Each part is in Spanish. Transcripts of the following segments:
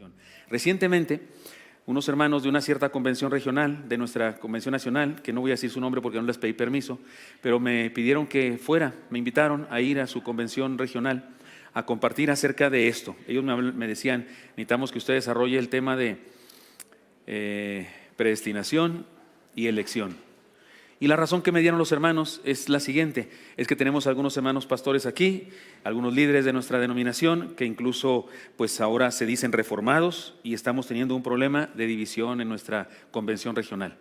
convención. Recientemente, unos hermanos de una cierta convención regional, de nuestra convención nacional, que no voy a decir su nombre porque no les pedí permiso, pero me pidieron que fuera, me invitaron a ir a su convención regional a compartir acerca de esto. Ellos me decían, necesitamos que usted desarrolle el tema de predestinación y elección. Y la razón que me dieron los hermanos es la siguiente, es que tenemos algunos hermanos pastores aquí, algunos líderes de nuestra denominación, que incluso pues ahora se dicen reformados y estamos teniendo un problema de división en nuestra convención regional.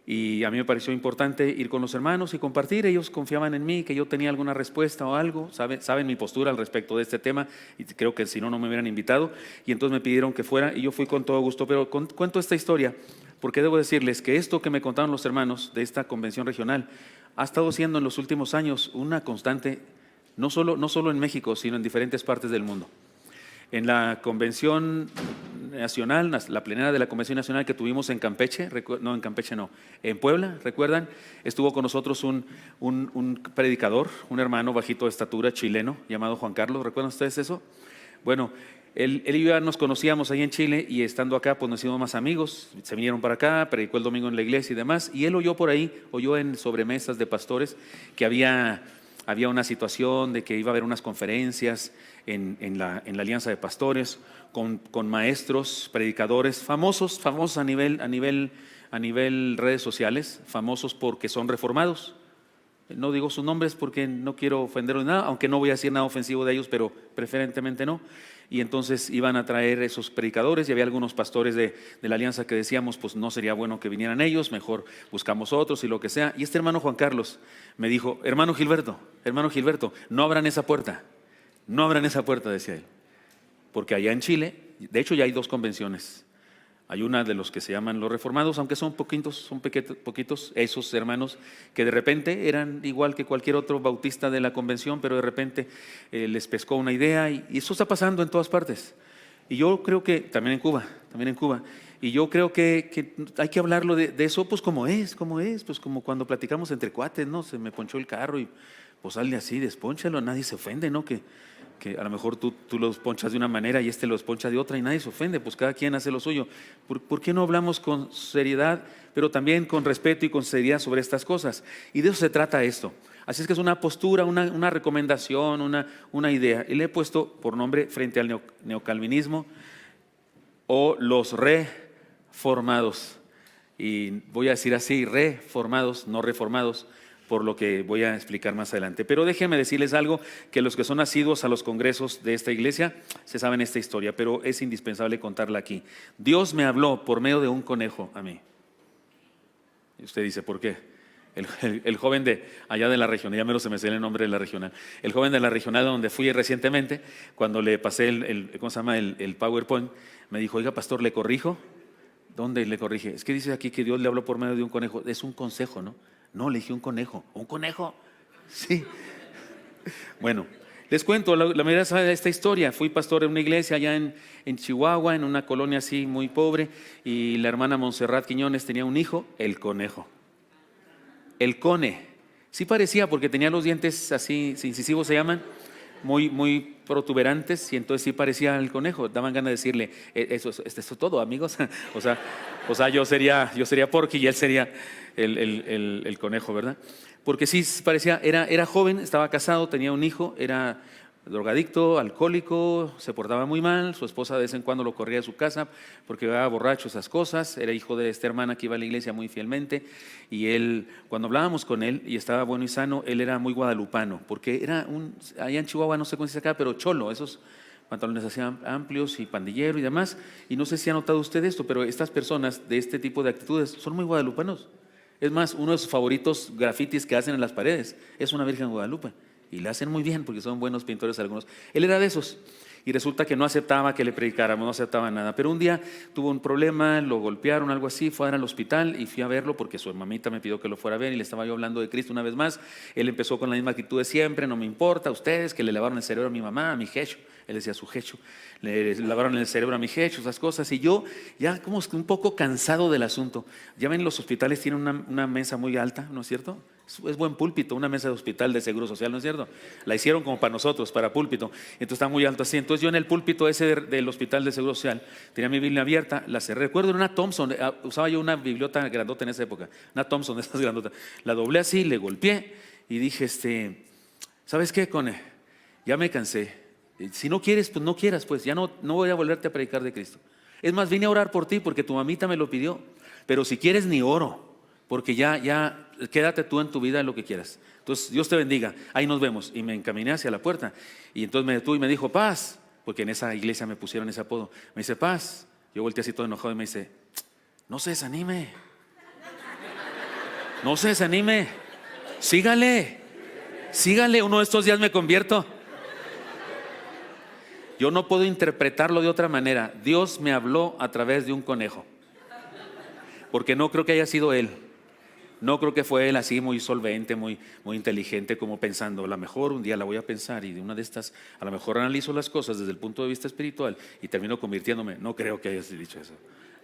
Y a mí me pareció importante ir con los hermanos y compartir. Ellos confiaban en mí, que yo tenía alguna respuesta o algo, saben mi postura al respecto de este tema, y creo que si no, no me hubieran invitado. Y entonces me pidieron que fuera y yo fui con todo gusto. Pero cuento esta historia porque debo decirles que esto que me contaron los hermanos de esta convención regional ha estado siendo en los últimos años una constante, no solo en México, sino en diferentes partes del mundo. En la convención nacional, la plenaria de la convención nacional que tuvimos en Campeche, en Puebla, ¿recuerdan? Estuvo con nosotros un predicador, un hermano bajito de estatura chileno llamado Juan Carlos. ¿Recuerdan ustedes eso? Bueno, él y yo ya nos conocíamos ahí en Chile y estando acá pues nos hicimos más amigos, se vinieron para acá, predicó el domingo en la iglesia y demás, y él oyó en sobremesas de pastores que había una situación de que iba a haber unas conferencias en la Alianza de Pastores con maestros, predicadores famosos a nivel redes sociales, famosos porque son reformados. No digo sus nombres porque no quiero ofenderlos nada, aunque no voy a decir nada ofensivo de ellos, pero preferentemente no. Y entonces iban a traer esos predicadores y había algunos pastores de la alianza que decíamos, pues no sería bueno que vinieran ellos, mejor buscamos otros y lo que sea. Y este hermano Juan Carlos me dijo, hermano Gilberto, no abran esa puerta, decía él. Porque allá en Chile, de hecho ya hay 2 convenciones. Hay una de los que se llaman los reformados, aunque son poquitos esos hermanos que de repente eran igual que cualquier otro bautista de la convención, pero de repente les pescó una idea y eso está pasando en todas partes. Y yo creo que, también en Cuba, y yo creo que hay que hablarlo de eso pues como es, pues como cuando platicamos entre cuates, ¿no? Se me ponchó el carro y pues sale así, despónchalo, nadie se ofende, ¿no? Que a lo mejor tú los ponchas de una manera y los poncha de otra y nadie se ofende, pues cada quien hace lo suyo. ¿Por qué no hablamos con seriedad, pero también con respeto y con seriedad sobre estas cosas? Y de eso se trata esto. Así es que es una postura, una recomendación, una idea. Y le he puesto por nombre frente al neocalvinismo o los reformados. Y voy a decir así, reformados, no reformados, por lo que voy a explicar más adelante. Pero déjenme decirles algo, que los que son asiduos a los congresos de esta iglesia se saben esta historia, pero es indispensable contarla aquí. Dios me habló por medio de un conejo a mí. Y usted dice, ¿por qué? El joven de allá de la regional, ya me se me sale el nombre de la regional, el joven de la regional donde fui recientemente, cuando le pasé el PowerPoint, me dijo, oiga pastor, ¿le corrijo? ¿Dónde le corrige? Es que dice aquí que Dios le habló por medio de un conejo. Es un consejo, ¿no? No, le dije un conejo. ¿Un conejo? Sí. Bueno, les cuento, la mayoría sabe de esta historia. Fui pastor en una iglesia allá en Chihuahua, en una colonia así muy pobre, y la hermana Montserrat Quiñones tenía un hijo, el conejo. El cone. Sí parecía porque tenía los dientes así, incisivos se llaman, muy protuberantes, y entonces sí parecía el conejo. Daban ganas de decirle, eso es todo, amigos. o sea, yo sería Porky y él sería el conejo, ¿verdad? Porque sí parecía, era joven, estaba casado, tenía un hijo, era drogadicto, alcohólico, se portaba muy mal, su esposa de vez en cuando lo corría de su casa porque iba borracho, esas cosas. Era hijo de esta hermana que iba a la iglesia muy fielmente, y él, cuando hablábamos con él y estaba bueno y sano, él era muy guadalupano, porque era allá en Chihuahua, no sé cómo se dice acá, pero cholo, esos pantalones así amplios y pandillero y demás. Y no sé si ha notado usted esto, pero estas personas de este tipo de actitudes son muy guadalupanos. Es más, uno de sus favoritos grafitis que hacen en las paredes es una Virgen de Guadalupe. Y la hacen muy bien porque son buenos pintores algunos. Él era de esos y resulta que no aceptaba que le predicáramos, no aceptaba nada. Pero un día tuvo un problema, lo golpearon, algo así, fue al hospital y fui a verlo porque su mamita me pidió que lo fuera a ver y le estaba yo hablando de Cristo una vez más. Él empezó con la misma actitud de siempre, no me importa, ustedes que le lavaron el cerebro a mi mamá, a mi jecho. Él decía su hecho. Le lavaron el cerebro a mi hecho, esas cosas. Y yo ya como un poco cansado del asunto. Ya ven, los hospitales tienen una mesa muy alta, ¿no es cierto? Es buen púlpito, una mesa de hospital de Seguro Social, ¿no es cierto? La hicieron como para nosotros, para púlpito. Entonces está muy alto así. Entonces yo en el púlpito ese del hospital de Seguro Social tenía mi Biblia abierta, la cerré. Recuerdo en una Thompson, usaba yo una bibliota grandota en esa época, una Thompson de esas grandotas. La doblé así, le golpeé y dije, ¿sabes qué, Cone? Ya me cansé. Si no quieres, pues no quieras, pues ya no voy a volverte a predicar de Cristo. Es más, vine a orar por ti porque tu mamita me lo pidió. Pero si quieres ni oro, porque ya quédate tú en tu vida en lo que quieras. Entonces Dios te bendiga, ahí nos vemos. Y me encaminé hacia la puerta y entonces me detuvo y me dijo, paz, porque en esa iglesia me pusieron ese apodo. Me dice, paz. Yo volteé así todo enojado y me dice, no se desanime, no se desanime, sígale, uno de estos días me convierto. Yo no puedo interpretarlo de otra manera. Dios me habló a través de un conejo, porque no creo que haya sido él. No creo que fue él así muy solvente, muy inteligente, como pensando, a lo mejor un día la voy a pensar y de una de estas, a lo mejor analizo las cosas desde el punto de vista espiritual y termino convirtiéndome. No creo que hayas dicho eso.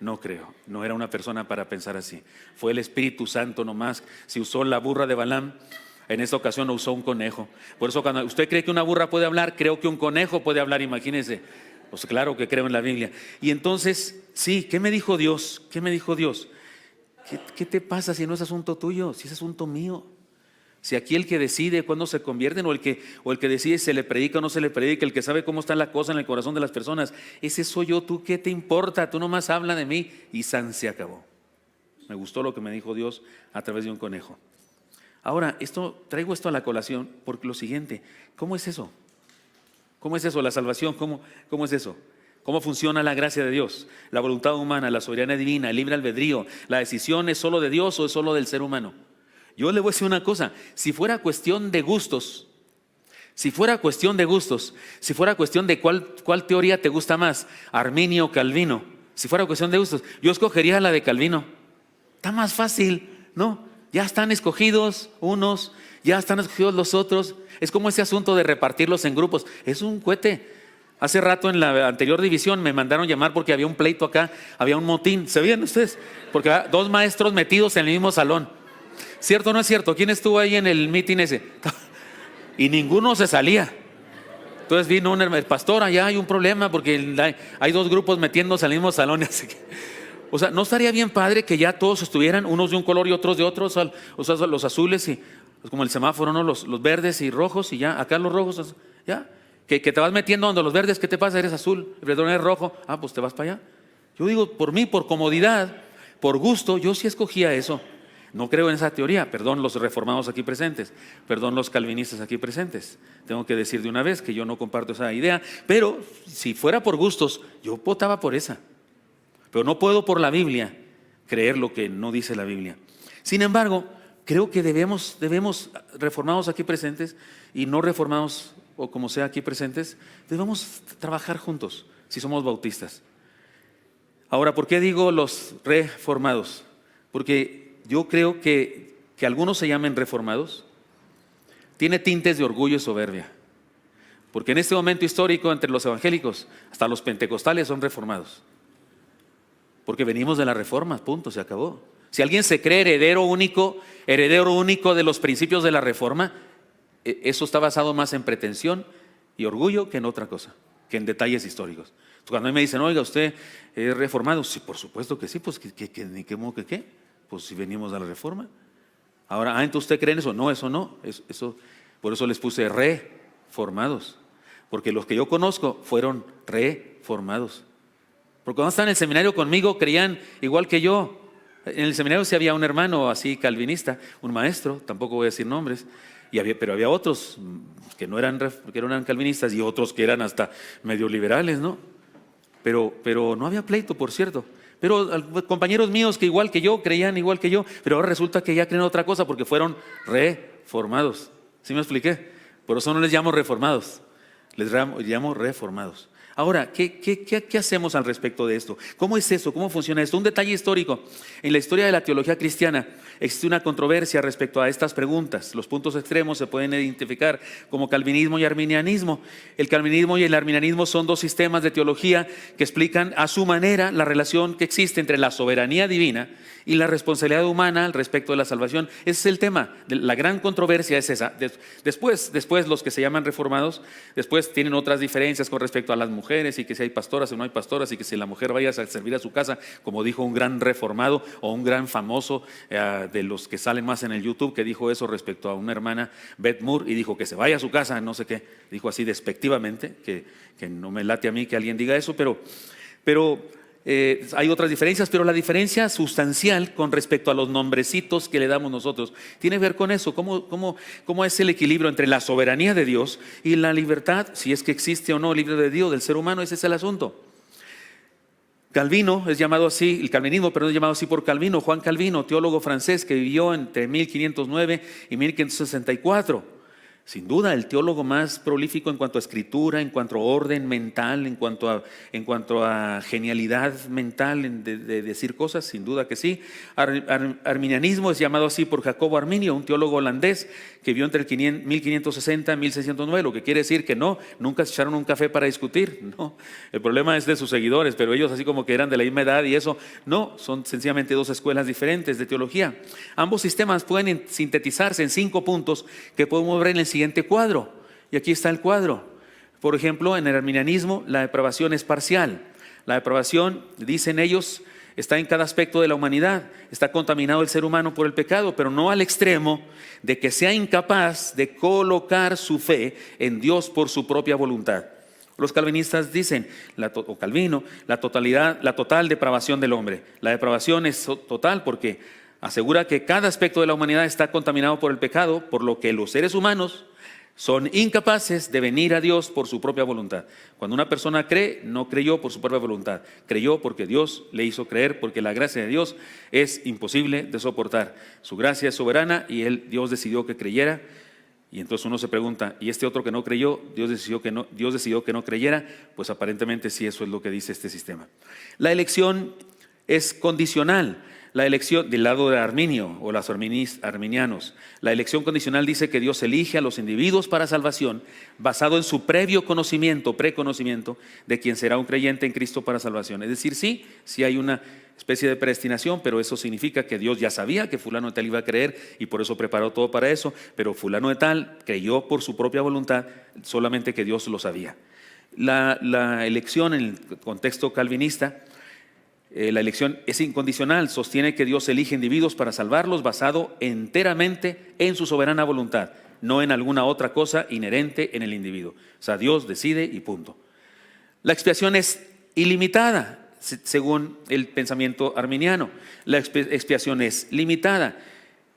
No creo. No era una persona para pensar así. Fue el Espíritu Santo nomás. Si usó la burra de Balaam, en esta ocasión no usó un conejo. Por eso cuando usted cree que una burra puede hablar, creo que un conejo puede hablar, imagínese. Pues claro que creo en la Biblia. Y entonces, sí, ¿qué me dijo Dios? ¿Qué me dijo Dios? ¿Qué te pasa si no es asunto tuyo? Si es asunto mío. Si aquí el que decide cuándo se convierten o el que decide si se le predica o no se le predica, el que sabe cómo está la cosa en el corazón de las personas, ese soy yo. ¿Tú qué te importa? Tú nomás habla de mí y san se acabó. Me gustó lo que me dijo Dios a través de un conejo. Ahora, traigo esto a la colación porque lo siguiente, ¿cómo es eso? ¿Cómo es eso? La salvación, ¿cómo es eso? ¿Cómo funciona la gracia de Dios? La voluntad humana, la soberanía divina, el libre albedrío. ¿La decisión es solo de Dios o es solo del ser humano? Yo le voy a decir una cosa, si fuera cuestión de gustos, si fuera cuestión de cuál teoría te gusta más, Arminio o Calvino, si fuera cuestión de gustos, yo escogería la de Calvino. Está más fácil, ¿no? Ya están escogidos unos, ya están escogidos los otros. Es como ese asunto de repartirlos en grupos. Es un cohete. Hace rato en la anterior división me mandaron llamar porque había un pleito acá, había un motín. ¿Se veían ustedes? Porque había dos maestros metidos en el mismo salón. ¿Cierto o no es cierto? ¿Quién estuvo ahí en el mitin ese? Y ninguno se salía. Entonces vino el pastor, allá hay un problema porque hay dos grupos metiéndose al mismo salón. Así que, o sea, ¿no estaría bien padre que ya todos estuvieran, unos de un color y otros de otros? O sea, los azules y como el semáforo, ¿no? Los verdes y rojos y ya, acá los rojos, ya. Que te vas metiendo donde los verdes, ¿qué te pasa? Eres azul, el redón es rojo, pues te vas para allá. Yo digo, por mí, por comodidad, por gusto, yo sí escogía eso. No creo en esa teoría, perdón los reformados aquí presentes, perdón los calvinistas aquí presentes. Tengo que decir de una vez que yo no comparto esa idea, pero si fuera por gustos, yo votaba por esa. Pero no puedo por la Biblia creer lo que no dice la Biblia. Sin embargo, creo que debemos reformados aquí presentes y no reformados o como sea aquí presentes, debemos trabajar juntos si somos bautistas. Ahora, ¿por qué digo los reformados? Porque yo creo que algunos se llamen reformados tiene tintes de orgullo y soberbia. Porque en este momento histórico entre los evangélicos, hasta los pentecostales son reformados. Porque venimos de la reforma, punto, se acabó. Si alguien se cree heredero único de los principios de la reforma, eso está basado más en pretensión y orgullo que en otra cosa, que en detalles históricos. Cuando a mí me dicen, oiga, ¿usted es reformado? Sí, por supuesto que sí, pues ¿ni qué modo que qué? Pues si venimos de la reforma. Ahora, entonces ¿usted cree en eso? No, eso no. Eso, por eso les puse reformados. Porque los que yo conozco fueron reformados. Porque cuando estaban en el seminario conmigo creían igual que yo. En el seminario sí había un hermano así calvinista, un maestro, tampoco voy a decir nombres, pero había otros que no eran calvinistas y otros que eran hasta medio liberales, ¿no? Pero no había pleito, por cierto. Pero compañeros míos que igual que yo, creían igual que yo, pero ahora resulta que ya creen otra cosa porque fueron reformados. ¿Sí me expliqué? Por eso no les llamo reformados, les llamo reformados. Ahora, ¿qué hacemos al respecto de esto? ¿Cómo es eso? ¿Cómo funciona esto? Un detalle histórico. En la historia de la teología cristiana existe una controversia respecto a estas preguntas. Los puntos extremos se pueden identificar como calvinismo y arminianismo. El calvinismo y el arminianismo son dos sistemas de teología que explican a su manera la relación que existe entre la soberanía divina y la responsabilidad humana al respecto de la salvación. Ese es el tema. La gran controversia es esa. Después los que se llaman reformados, después tienen otras diferencias con respecto a las mujeres y que si hay pastoras o no hay pastoras y que si la mujer vaya a servir a su casa, como dijo un gran reformado o un gran famoso de los que salen más en el YouTube, que dijo eso respecto a una hermana, Beth Moore, y dijo que se vaya a su casa, no sé qué, dijo así despectivamente, que no me late a mí que alguien diga eso, pero hay otras diferencias, pero la diferencia sustancial con respecto a los nombrecitos que le damos nosotros tiene que ver con eso. ¿Cómo es el equilibrio entre la soberanía de Dios y la libertad, si es que existe o no libre de Dios, del ser humano? Ese es el asunto. Calvino es llamado así, el calvinismo, perdón, es llamado así por Calvino, Juan Calvino, teólogo francés que vivió entre 1509 y 1564. Sin duda, el teólogo más prolífico en cuanto a escritura, en cuanto a orden mental, en cuanto a genialidad mental de decir cosas, sin duda que sí. Arminianismo es llamado así por Jacobo Arminio, un teólogo holandés que vivió entre 1560 y 1609, lo que quiere decir que nunca se echaron un café para discutir. No, el problema es de sus seguidores, pero ellos así como que eran de la misma edad y eso, no, son sencillamente dos escuelas diferentes de teología. Ambos sistemas pueden sintetizarse en 5 puntos que podemos ver en el siguiente cuadro, y aquí está el cuadro. Por ejemplo, en el arminianismo la depravación es parcial. La depravación, dicen ellos, está en cada aspecto de la humanidad. Está contaminado el ser humano por el pecado, pero no al extremo de que sea incapaz de colocar su fe en Dios por su propia voluntad. Los calvinistas dicen, o Calvino, la total depravación del hombre. La depravación es total porque asegura que cada aspecto de la humanidad está contaminado por el pecado, por lo que los seres humanos son incapaces de venir a Dios por su propia voluntad. Cuando una persona cree, no creyó por su propia voluntad, creyó porque Dios le hizo creer, porque la gracia de Dios es imposible de soportar. Su gracia es soberana y Dios decidió que creyera. Y entonces uno se pregunta, ¿y este otro que no creyó, Dios decidió que no creyera? Pues aparentemente sí, eso es lo que dice este sistema. La elección es condicional. La elección del lado de Arminio o los arminianos, la elección condicional dice que Dios elige a los individuos para salvación basado en su preconocimiento de quien será un creyente en Cristo para salvación. Es decir, sí hay una especie de predestinación, pero eso significa que Dios ya sabía que fulano de tal iba a creer y por eso preparó todo para eso, pero fulano de tal creyó por su propia voluntad, solamente que Dios lo sabía. La elección en el contexto calvinista, la elección es incondicional, sostiene que Dios elige individuos para salvarlos basado enteramente en su soberana voluntad, no en alguna otra cosa inherente en el individuo. O sea, Dios decide y punto. La expiación es ilimitada, según el pensamiento arminiano. La expiación es limitada.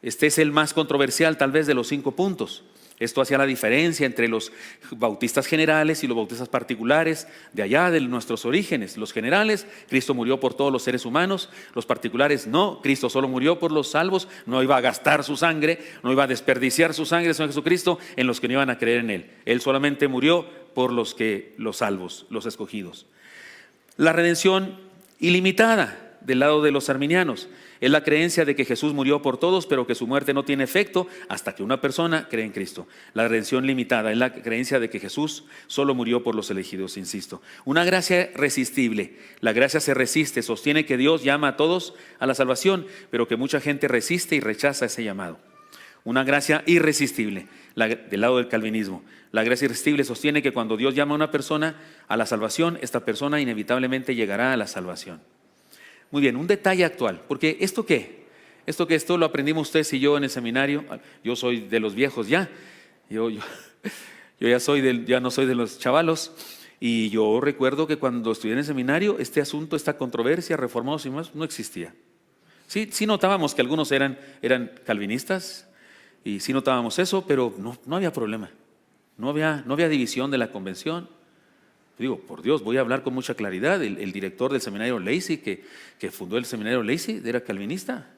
Este es el más controversial tal vez de los 5 puntos. Esto hacía la diferencia entre los bautistas generales y los bautistas particulares de allá de nuestros orígenes. Los generales, Cristo murió por todos los seres humanos. Los particulares, no, Cristo solo murió por los salvos. No iba a gastar su sangre, no iba a desperdiciar su sangre, Señor Jesucristo, en los que no iban a creer en Él. Él solamente murió por los salvos, los escogidos. La redención ilimitada del lado de los arminianos es la creencia de que Jesús murió por todos, pero que su muerte no tiene efecto hasta que una persona cree en Cristo. La redención limitada es la creencia de que Jesús solo murió por los elegidos, insisto. Una gracia resistible. La gracia se resiste, sostiene que Dios llama a todos a la salvación, pero que mucha gente resiste y rechaza ese llamado. Una gracia irresistible, del lado del calvinismo. La gracia irresistible sostiene que cuando Dios llama a una persona a la salvación, esta persona inevitablemente llegará a la salvación. Muy bien, un detalle actual, porque ¿esto qué? Esto lo aprendimos ustedes y yo en el seminario. Yo soy de los viejos ya, yo ya no soy de los chavalos, y yo recuerdo que cuando estudié en el seminario, este asunto, esta controversia, reformados y más, no existía. Sí notábamos que algunos eran calvinistas, y sí notábamos eso, pero no había problema, no había división de la convención. Digo, por Dios, voy a hablar con mucha claridad. El director del seminario Lacey, que fundó el seminario Lacey, era calvinista.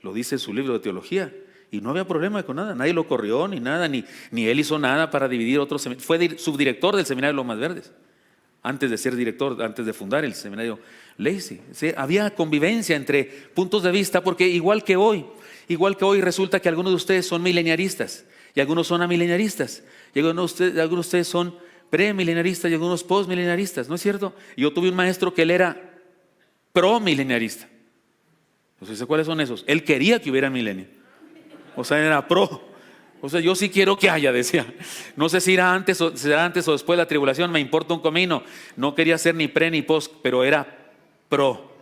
Lo dice en su libro de teología. Y no había problema con nada. Nadie lo corrió ni nada, ni él hizo nada para dividir otros seminarios. Fue subdirector del seminario de Lomas Verdes. antes de ser director, antes de fundar el seminario Lacy. ¿Sí? Había convivencia entre puntos de vista, porque igual que hoy resulta que algunos de ustedes son mileniaristas y algunos son amileniaristas, y algunos de ustedes son premileniaristas y algunos postmileniaristas, ¿no es cierto? Yo tuve un maestro que él era pro-mileniarista. No sé cuáles son esos. Él quería que hubiera milenio. O sea, era pro. O sea, yo sí quiero que haya, decía. No sé si será antes o después de la tribulación, me importa un comino. No quería ser ni pre ni post, pero era pro.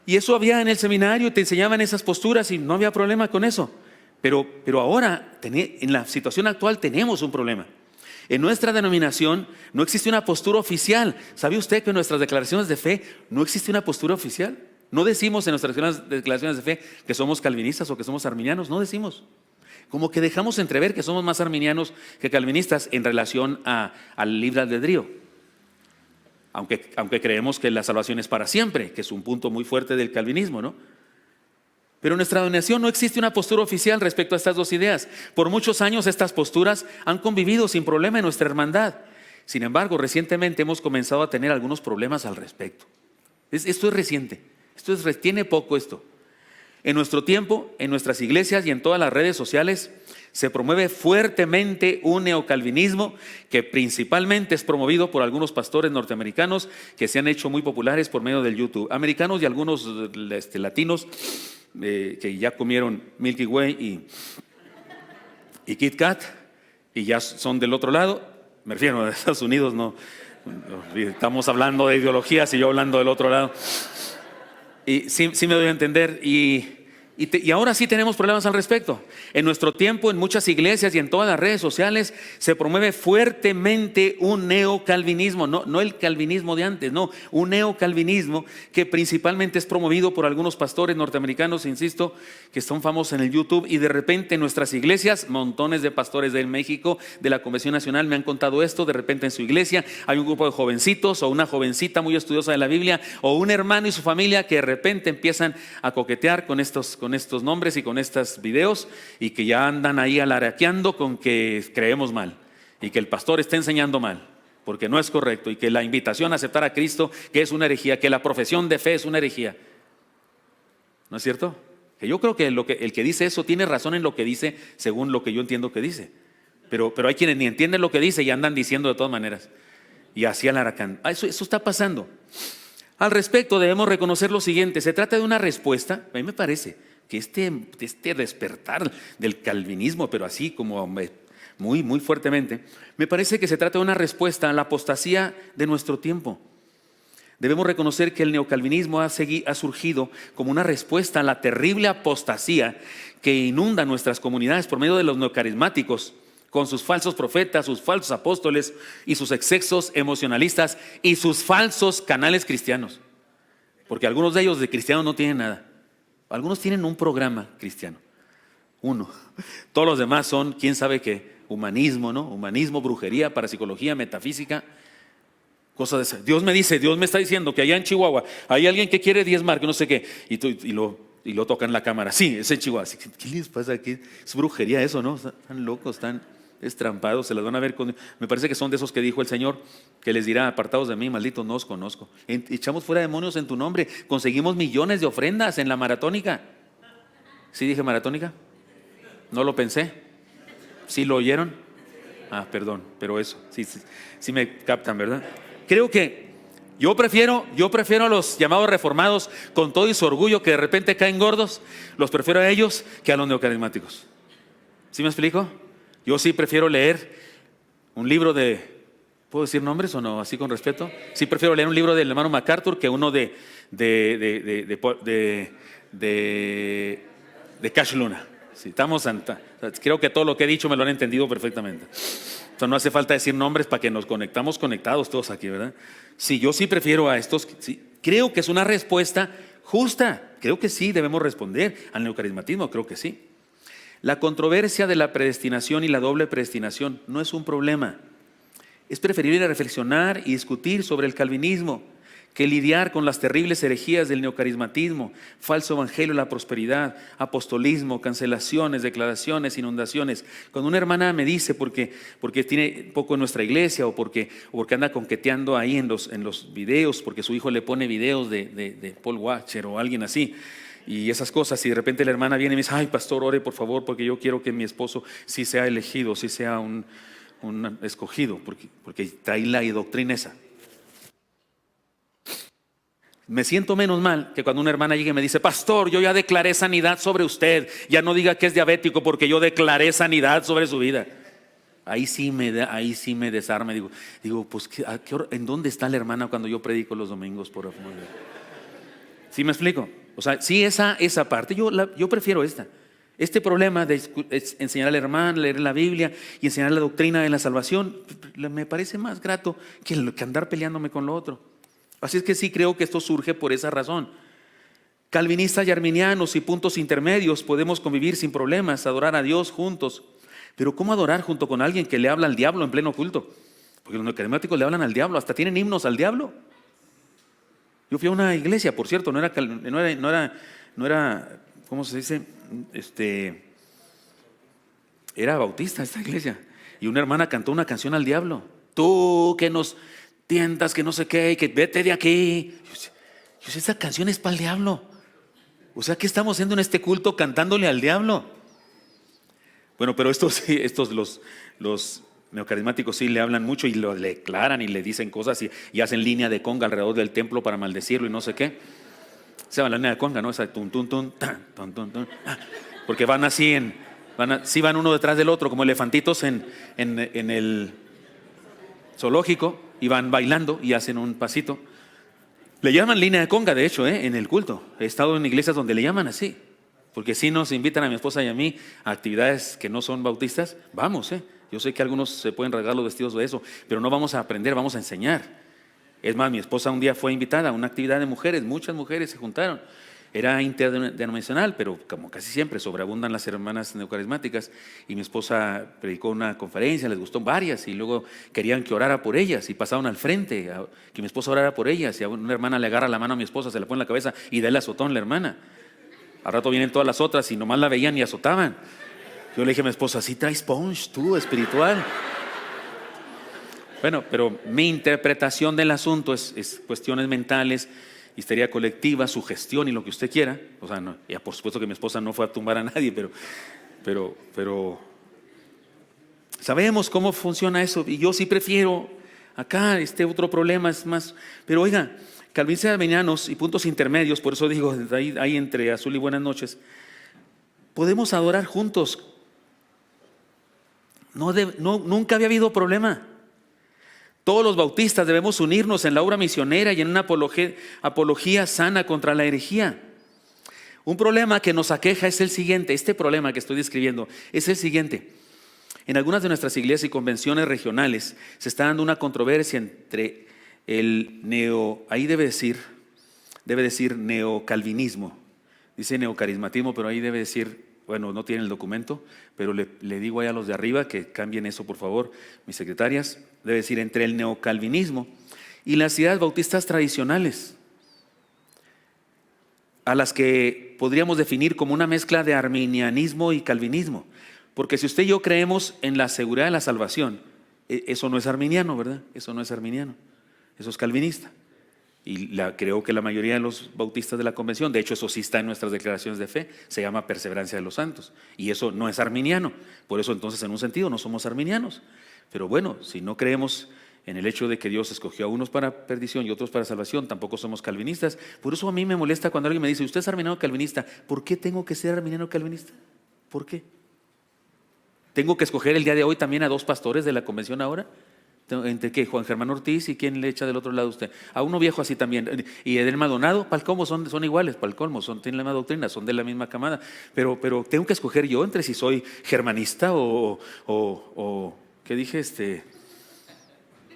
Y eso había en el seminario, te enseñaban esas posturas y no había problema con eso. Pero ahora, en la situación actual, tenemos un problema. En nuestra denominación no existe una postura oficial. ¿Sabe usted que en nuestras declaraciones de fe no existe una postura oficial? No decimos en nuestras declaraciones de fe que somos calvinistas o que somos arminianos, no decimos. Como que dejamos entrever que somos más arminianos que calvinistas en relación al libre albedrío. Aunque creemos que la salvación es para siempre, que es un punto muy fuerte del calvinismo, ¿no? Pero en nuestra denominación no existe una postura oficial respecto a estas dos ideas. Por muchos años estas posturas han convivido sin problema en nuestra hermandad. Sin embargo, recientemente hemos comenzado a tener algunos problemas al respecto. Esto es reciente, tiene poco esto. En nuestro tiempo, en nuestras iglesias y en todas las redes sociales se promueve fuertemente un neocalvinismo que principalmente es promovido por algunos pastores norteamericanos que se han hecho muy populares por medio del YouTube. Americanos y algunos latinos que ya comieron Milky Way y Kit Kat y ya son del otro lado. Me refiero a Estados Unidos, no estamos hablando de ideologías y yo hablando del otro lado. Y sí me doy a entender. Y ahora sí tenemos problemas al respecto. En nuestro tiempo, en muchas iglesias y en todas las redes sociales, se promueve fuertemente un neocalvinismo, no el calvinismo de antes, no, un neocalvinismo que principalmente es promovido por algunos pastores norteamericanos, insisto, que son famosos en el YouTube. Y de repente en nuestras iglesias, montones de pastores de México, de la Convención Nacional, me han contado esto. De repente en su iglesia hay un grupo de jovencitos o una jovencita muy estudiosa de la Biblia o un hermano y su familia que de repente empiezan a coquetear con estos nombres y con estos videos, y que ya andan ahí alaraqueando con que creemos mal y que el pastor está enseñando mal porque no es correcto, y que la invitación a aceptar a Cristo que es una herejía, que la profesión de fe es una herejía. ¿No es cierto? Que yo creo que el que dice eso tiene razón en lo que dice según lo que yo entiendo que dice, pero hay quienes ni entienden lo que dice y andan diciendo de todas maneras y así alaracando. Eso está pasando. Al respecto debemos reconocer lo siguiente: se trata de una respuesta. A mí me parece que este despertar del calvinismo, pero así como muy, muy fuertemente, me parece que se trata de una respuesta a la apostasía de nuestro tiempo. Debemos reconocer que el neocalvinismo ha surgido como una respuesta a la terrible apostasía que inunda nuestras comunidades por medio de los neocarismáticos, con sus falsos profetas, sus falsos apóstoles y sus excesos emocionalistas y sus falsos canales cristianos. Porque algunos de ellos de cristianos no tienen nada. Algunos tienen un programa cristiano, uno. Todos los demás son, quién sabe qué, humanismo, ¿no? Humanismo, brujería, parapsicología, metafísica, cosas de esas. Dios me está diciendo que allá en Chihuahua hay alguien que quiere diezmar, que no sé qué, y lo tocan en la cámara. Sí, es en Chihuahua. ¿Qué les pasa aquí? Es brujería eso, ¿no? Están locos, están estrampados, se las van a ver con... Me parece que son de esos que dijo el Señor, que les dirá: apartados de mí, malditos, no os conozco. Echamos fuera demonios en tu nombre, conseguimos millones de ofrendas en la maratónica. ¿Sí dije maratónica? No lo pensé. ¿Sí lo oyeron? Perdón, pero eso, sí me captan, ¿verdad? Creo que yo prefiero a los llamados reformados, con todo y su orgullo, que de repente caen gordos, los prefiero a ellos que a los neocarismáticos. ¿Sí me explico? Yo sí prefiero leer un libro de, ¿puedo decir nombres o no? Así con respeto. Sí prefiero leer un libro del hermano MacArthur que uno de Cash Luna. Sí, creo que todo lo que he dicho me lo han entendido perfectamente. Entonces no hace falta decir nombres para que nos conectados todos aquí, ¿verdad? Sí, yo sí prefiero a estos. Sí, creo que es una respuesta justa. Creo que sí debemos responder al neocarismatismo, creo que sí. La controversia de la predestinación y la doble predestinación no es un problema. Es preferible reflexionar y discutir sobre el calvinismo que lidiar con las terribles herejías del neocarismatismo, falso evangelio de la prosperidad, apostolismo, cancelaciones, declaraciones, inundaciones. Cuando una hermana me dice porque tiene poco en nuestra iglesia o porque anda conqueteando ahí en los videos, porque su hijo le pone videos de Paul Washer o alguien así, y esas cosas, y de repente la hermana viene y me dice: ay, pastor, ore por favor, porque yo quiero que mi esposo sí sea elegido, sí sea un escogido, porque trae la doctrina esa. Me siento menos mal que cuando una hermana llega y me dice: pastor, yo ya declaré sanidad sobre usted, ya no diga que es diabético porque yo declaré sanidad sobre su vida. Ahí sí me desarma. Digo, pues ¿en dónde está la hermana cuando yo predico los domingos, por favor? ¿Sí me explico? O sea, sí, esa parte yo prefiero este problema de enseñar a la hermana, leer la Biblia y enseñar la doctrina de la salvación. Me parece más grato que andar peleándome con lo otro. Así es que sí creo que esto surge por esa razón. Calvinistas y arminianos y puntos intermedios podemos convivir sin problemas, adorar a Dios juntos. Pero ¿cómo adorar junto con alguien que le habla al diablo en pleno culto? Porque los neocarismáticos le hablan al diablo, hasta tienen himnos al diablo. Yo fui a una iglesia, por cierto, no era, ¿cómo se dice? Era bautista esta iglesia. Y una hermana cantó una canción al diablo. Tú que nos tientas, que no sé qué, que vete de aquí. Yo sé, esa canción es para el diablo. O sea, ¿qué estamos haciendo en este culto cantándole al diablo? Bueno, pero los neocarismáticos sí le hablan mucho y lo declaran y le dicen cosas y hacen línea de conga alrededor del templo para maldecirlo y no sé qué. Se llama la línea de conga, ¿no? Esa tun, tun, tun, tun, tun, tun. Porque van así van uno detrás del otro como elefantitos en el zoológico, y van bailando y hacen un pasito. Le llaman línea de conga, de hecho, en el culto. He estado en iglesias donde le llaman así. Porque si nos invitan a mi esposa y a mí a actividades que no son bautistas, vamos. Yo sé que algunos se pueden rasgar los vestidos de eso, pero no vamos a aprender, vamos a enseñar. Es más, mi esposa un día fue invitada a una actividad de mujeres, muchas mujeres se juntaron. Era interdenominacional, pero como casi siempre sobreabundan las hermanas neocarismáticas, y mi esposa predicó una conferencia, les gustó varias, y luego querían que orara por ellas y pasaron al frente, que mi esposa orara por ellas, y a una hermana le agarra la mano a mi esposa, se la pone en la cabeza y da el azotón a la hermana. Al rato vienen todas las otras y nomás la veían y azotaban. Yo le dije a mi esposa: ¿sí traes punch tú, espiritual? Bueno, pero mi interpretación del asunto es cuestiones mentales, histeria colectiva, sugestión y lo que usted quiera. O sea, no, ya por supuesto que mi esposa no fue a tumbar a nadie, pero sabemos cómo funciona eso. Y yo sí prefiero acá, otro problema es más. Pero oiga, calvinistas arminianos y puntos intermedios, por eso digo, ahí entre azul y buenas noches, podemos adorar juntos. Nunca había habido problema. Todos los bautistas debemos unirnos en la obra misionera y en una apología sana contra la herejía. Un problema que nos aqueja es el siguiente. Este problema que estoy describiendo es el siguiente. En algunas de nuestras iglesias y convenciones regionales se está dando una controversia entre ahí debe decir neocalvinismo. Dice neocarismatismo, pero ahí debe decir, bueno, no tiene el documento, pero le digo ahí a los de arriba que cambien eso, por favor, mis secretarias. Debe decir entre el neocalvinismo y las ideas bautistas tradicionales, a las que podríamos definir como una mezcla de arminianismo y calvinismo. Porque si usted y yo creemos en la seguridad de la salvación, eso no es arminiano, ¿verdad? Eso no es arminiano, eso es calvinista. Y creo que la mayoría de los bautistas de la convención, de hecho eso sí está en nuestras declaraciones de fe, se llama perseverancia de los santos. Y eso no es arminiano. Por eso entonces en un sentido no somos arminianos. Pero bueno, si no creemos en el hecho de que Dios escogió a unos para perdición y otros para salvación, tampoco somos calvinistas. Por eso a mí me molesta cuando alguien me dice: ¿usted es arminiano o calvinista? ¿Por qué tengo que ser arminiano o calvinista? ¿Por qué? ¿Tengo que escoger el día de hoy también a dos pastores de la convención ahora? ¿Entre qué? Juan Germán Ortiz y quién le echa del otro lado a usted. A uno viejo así también. Y Edel Maldonado, para el colmo son iguales, para el colmo, tienen la misma doctrina, son de la misma camada. Pero tengo que escoger yo entre si soy germanista o ¿qué dije?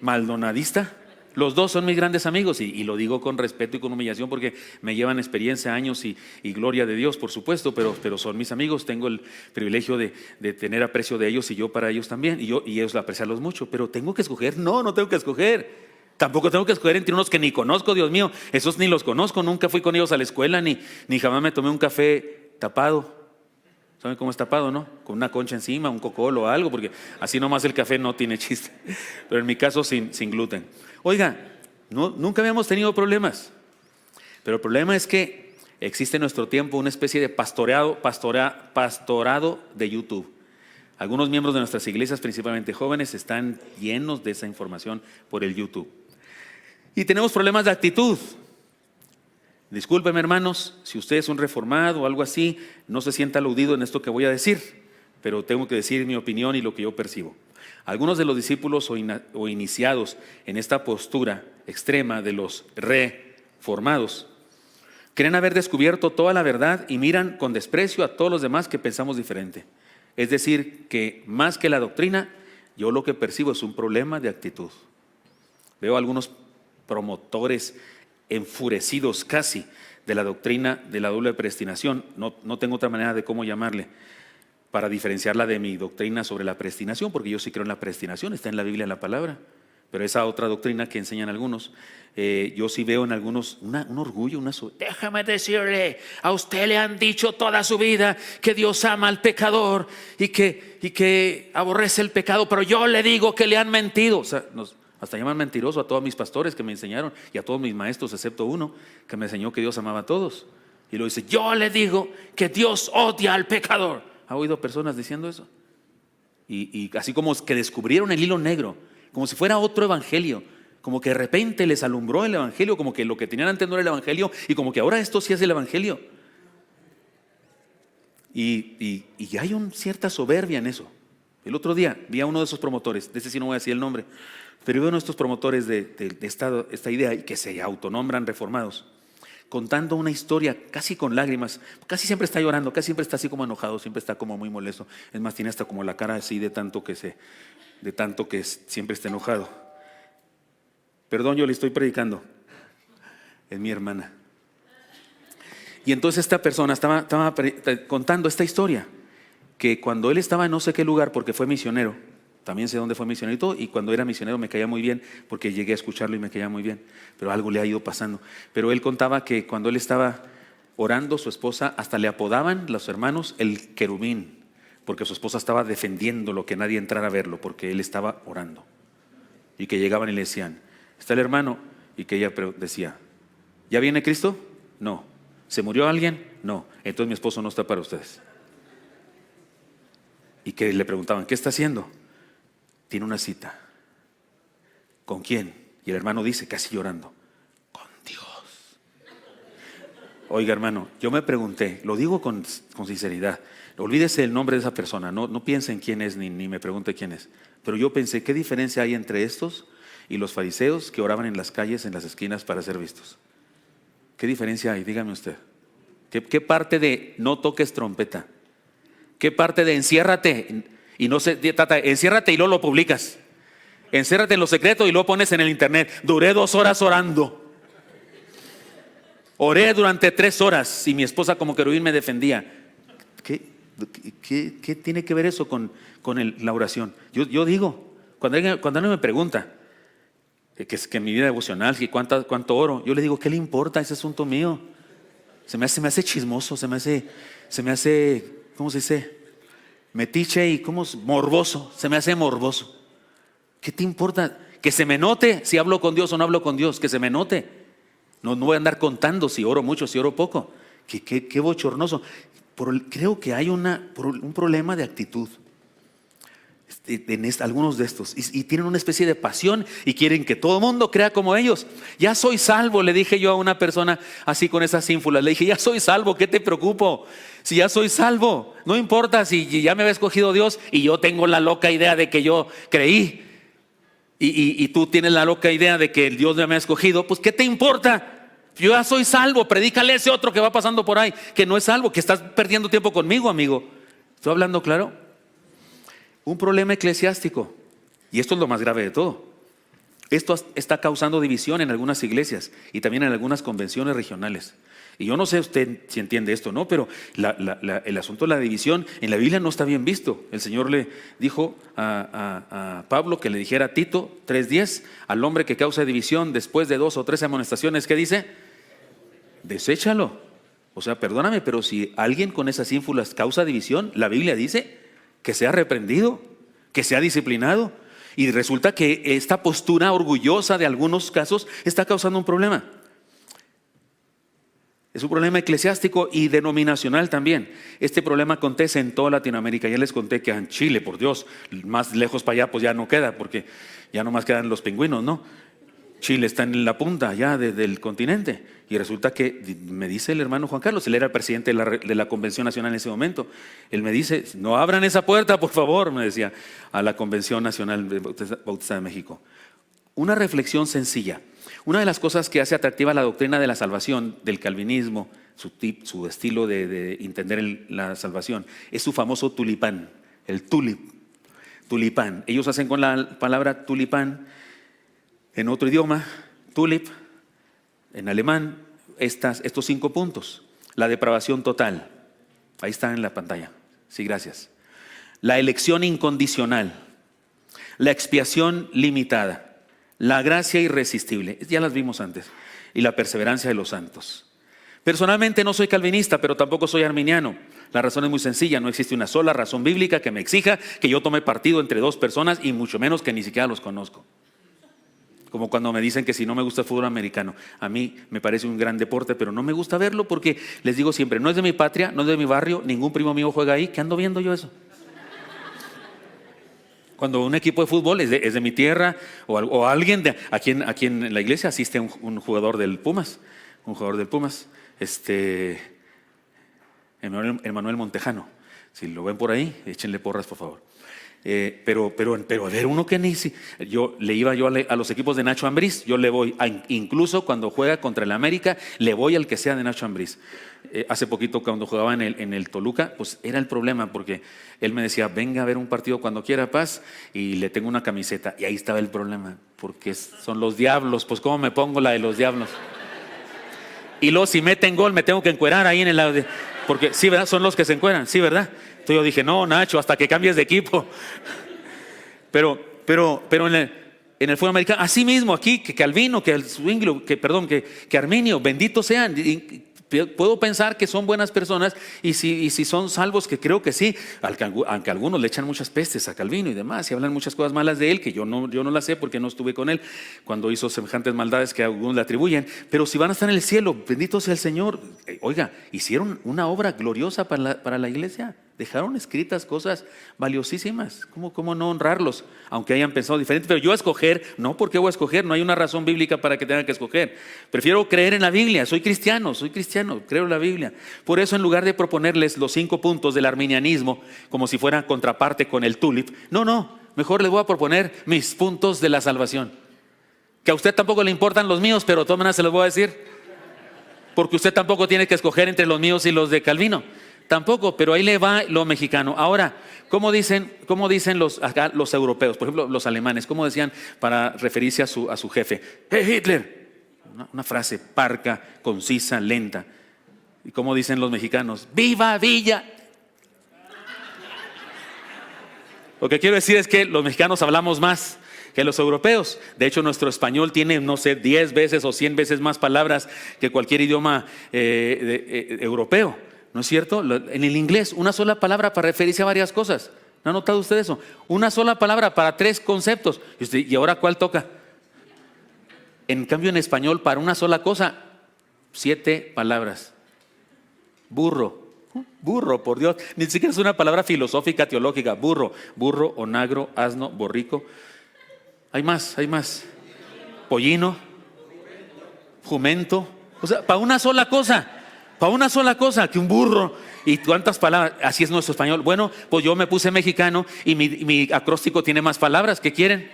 Maldonadista. Los dos son mis grandes amigos y lo digo con respeto y con humillación porque me llevan experiencia, años y gloria de Dios, por supuesto, pero son mis amigos. Tengo el privilegio de tener aprecio de ellos y yo para ellos también, y ellos apreciarlos mucho. Pero ¿tengo que escoger? No tengo que escoger. Tampoco tengo que escoger entre unos que ni conozco, Dios mío. Esos ni los conozco, nunca fui con ellos a la escuela, ni jamás me tomé un café tapado. ¿Saben cómo es tapado, no? Con una concha encima, un cocolo o algo, porque así nomás el café no tiene chiste. Pero en mi caso sin gluten. Oiga, nunca habíamos tenido problemas. Pero el problema es que existe en nuestro tiempo una especie de pastorado de YouTube. Algunos miembros de nuestras iglesias, principalmente jóvenes, están llenos de esa información por el YouTube. Y tenemos problemas de actitud. Discúlpeme, hermanos, si usted es un reformado o algo así, no se sienta aludido en esto que voy a decir, pero tengo que decir mi opinión y lo que yo percibo. Algunos de los discípulos o iniciados en esta postura extrema de los reformados creen haber descubierto toda la verdad y miran con desprecio a todos los demás que pensamos diferente. Es decir, que más que la doctrina, yo lo que percibo es un problema de actitud. Veo algunos promotores enfurecidos casi de la doctrina de la doble predestinación. No tengo otra manera de cómo llamarle para diferenciarla de mi doctrina sobre la predestinación, porque yo sí creo en la predestinación, está en la Biblia, en la palabra. Pero esa otra doctrina que enseñan algunos, yo sí veo en algunos un orgullo, déjame decirle, a usted le han dicho toda su vida que Dios ama al pecador y que aborrece el pecado, pero yo le digo que le han mentido. O sea, hasta llaman mentiroso a todos mis pastores que me enseñaron y a todos mis maestros, excepto uno que me enseñó que Dios amaba a todos. Y lo dice, yo le digo que Dios odia al pecador. ¿Ha oído personas diciendo eso? Y así como que descubrieron el hilo negro, como si fuera otro evangelio, como que de repente les alumbró el evangelio, como que lo que tenían antes no era el evangelio y como que ahora esto sí es el evangelio. Y hay una cierta soberbia en eso. El otro día vi a uno de esos promotores, de ese sí no voy a decir el nombre, pero vi a uno de estos promotores de esta idea y que se autonombran reformados, contando una historia casi con lágrimas. Casi siempre está llorando, casi siempre está así como enojado, siempre está como muy molesto. Es más, tiene hasta como la cara así de tanto que siempre está enojado. Perdón, yo le estoy predicando, es mi hermana. Y entonces esta persona estaba contando esta historia, que cuando él estaba en no sé qué lugar, porque fue misionero, también sé dónde fue misionero y todo, y cuando era misionero me caía muy bien, porque llegué a escucharlo y me caía muy bien, pero algo le ha ido pasando. Pero él contaba que cuando él estaba orando, su esposa, hasta le apodaban los hermanos el querubín, porque su esposa estaba defendiéndolo, que nadie entrara a verlo, porque él estaba orando. Y que llegaban y le decían, ¿está el hermano? Y que ella decía, ¿ya viene Cristo? No. ¿Se murió alguien? No. Entonces mi esposo no está para ustedes. Y que le preguntaban, ¿qué está haciendo? Tiene una cita. ¿Con quién? Y el hermano dice, casi llorando, con Dios. Oiga, hermano, yo me pregunté, lo digo con sinceridad, olvídese el nombre de esa persona, no piense en quién es ni me pregunte quién es. Pero yo pensé, ¿qué diferencia hay entre estos y los fariseos que oraban en las calles, en las esquinas para ser vistos? ¿Qué diferencia hay? Dígame usted. ¿Qué parte de no toques trompeta? ¿Qué parte de enciérrate y no se trata, enciérrate y luego lo publicas? Enciérrate en lo secreto y lo pones en el internet. Duré 2 horas orando. Oré durante 3 horas y mi esposa como querubín me defendía. ¿Qué tiene que ver eso con la oración? Yo digo, cuando alguien me pregunta que en mi vida devocional, cuánto oro, yo le digo, ¿qué le importa? Ese asunto mío. Se me hace chismoso, se me hace, ¿cómo se dice? Metiche y morboso, se me hace morboso. ¿Qué te importa? Que se me note si hablo con Dios o no hablo con Dios, que se me note. No voy a andar contando si oro mucho, si oro poco. Qué bochornoso. Creo que hay un problema de actitud en algunos de estos y tienen una especie de pasión y quieren que todo el mundo crea como ellos. Ya soy salvo, le dije yo a una persona así con esas ínfulas, le dije, ya soy salvo, ¿qué te preocupo? Si ya soy salvo, no importa si ya me había escogido Dios y yo tengo la loca idea de que yo creí y tú tienes la loca idea de que Dios me ha escogido, pues ¿qué te importa? Yo ya soy salvo, predícale a ese otro que va pasando por ahí que no es salvo, que estás perdiendo tiempo conmigo, amigo. ¿Estoy hablando claro? Un problema eclesiástico, y esto es lo más grave de todo. Esto está causando división en algunas iglesias y también en algunas convenciones regionales. Y yo no sé usted si entiende esto, ¿no? Pero el asunto de la división en la Biblia no está bien visto. El Señor le dijo a Pablo que le dijera a Tito 3:10, al hombre que causa división después de 2 o 3 amonestaciones, ¿qué dice? Deséchalo. O sea, perdóname, pero si alguien con esas ínfulas causa división, la Biblia dice que sea reprendido, que sea disciplinado. Y resulta que esta postura orgullosa de algunos casos está causando un problema. Es un problema eclesiástico y denominacional también. Este problema acontece en toda Latinoamérica. Ya les conté que en Chile, por Dios, más lejos para allá pues ya no queda, porque ya nomás quedan los pingüinos, ¿no? Chile está en la punta ya del continente. Y resulta que, me dice el hermano Juan Carlos, él era el presidente de la Convención Nacional en ese momento. Él me dice, no abran esa puerta, por favor, me decía, a la Convención Nacional Bautista de México. Una reflexión sencilla. Una de las cosas que hace atractiva la doctrina de la salvación del calvinismo, su estilo de entender la salvación, es su famoso tulipán, el tulipán. Ellos hacen con la palabra tulipán, en otro idioma, tulip, en alemán, estos 5 puntos. La depravación total, ahí está en la pantalla, sí, gracias. La elección incondicional, la expiación limitada, la gracia irresistible, ya las vimos antes, y la perseverancia de los santos. Personalmente no soy calvinista, pero tampoco soy arminiano. La razón es muy sencilla, no existe una sola razón bíblica que me exija que yo tome partido entre 2 personas y mucho menos que ni siquiera los conozco. Como cuando me dicen que si no me gusta el fútbol americano, a mí me parece un gran deporte, pero no me gusta verlo porque les digo siempre, no es de mi patria, no es de mi barrio, ningún primo mío juega ahí, ¿qué ando viendo yo eso? Cuando un equipo de fútbol es de mi tierra o alguien aquí en la iglesia asiste un jugador del Pumas, Emmanuel Montejano. Si lo ven por ahí, échenle porras, por favor. Pero a ver, uno que ni si le iba a los equipos de Nacho Ambriz, yo le voy, incluso cuando juega contra el América, le voy al que sea de Nacho Ambriz. Hace poquito cuando jugaba en el Toluca, pues era el problema porque él me decía, venga a ver un partido cuando quiera, Paz, y le tengo una camiseta, y ahí estaba el problema, porque son los diablos, pues ¿cómo me pongo la de los diablos? Y luego si meten gol me tengo que encuerar ahí en el lado, porque sí, ¿verdad? Son los que se encueran, sí, ¿verdad? Entonces yo dije, no, Nacho, hasta que cambies de equipo. Pero en el fútbol americano, así mismo aquí, que Calvino, que Zwinglio, que Arminio, benditos sean. Puedo pensar que son buenas personas y si son salvos, que creo que sí, aunque algunos le echan muchas pestes a Calvino y demás y hablan muchas cosas malas de él, que yo no las sé porque no estuve con él cuando hizo semejantes maldades que algunos le atribuyen, pero si van a estar en el cielo, bendito sea el Señor. Oiga, hicieron una obra gloriosa para la iglesia, dejaron escritas cosas valiosísimas. ¿Cómo no honrarlos? Aunque hayan pensado diferente. Pero yo a escoger, no, ¿por qué voy a escoger? No hay una razón bíblica para que tenga que escoger. Prefiero creer en la Biblia. Soy cristiano, creo en la Biblia. Por eso, en lugar de proponerles los 5 puntos del arminianismo como si fuera contraparte con el tulip, no, mejor les voy a proponer mis puntos de la salvación. Que a usted tampoco le importan los míos, pero de todas maneras se los voy a decir, porque usted tampoco tiene que escoger entre los míos y los de Calvino. Tampoco, pero ahí le va lo mexicano. Ahora, ¿cómo dicen los europeos? Por ejemplo, los alemanes, ¿cómo decían para referirse a su jefe? ¡Hey, Hitler! Una frase parca, concisa, lenta. ¿Y cómo dicen los mexicanos? ¡Viva Villa! Lo que quiero decir es que los mexicanos hablamos más que los europeos. De hecho, nuestro español tiene, 10 veces o 100 veces más palabras que cualquier idioma europeo. ¿No es cierto? En el inglés, una sola palabra para referirse a varias cosas. ¿No ha notado usted eso? Una sola palabra para 3 conceptos. ¿Y ahora cuál toca? En cambio, en español, para una sola cosa, 7 palabras. Burro, por Dios. Ni siquiera es una palabra filosófica, teológica. Burro, onagro, asno, borrico. Hay más. Pollino, jumento. O sea, para una sola cosa, que un burro. ¿Y cuántas palabras? Así es nuestro español. Bueno, pues yo me puse mexicano y mi acróstico tiene más palabras. ¿Qué quieren?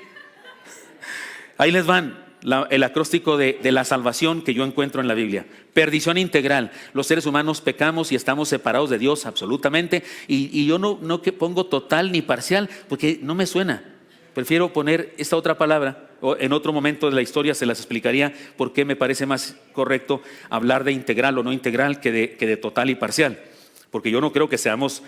Ahí les van el acróstico de la salvación que yo encuentro en la Biblia. Perdición integral. Los seres humanos pecamos y estamos separados de Dios absolutamente. Y yo no que pongo total ni parcial porque no me suena. Prefiero poner esta otra palabra En otro momento de la historia se las explicaría por qué me parece más correcto hablar de integral o no integral que de total y parcial. Porque yo no creo que estemos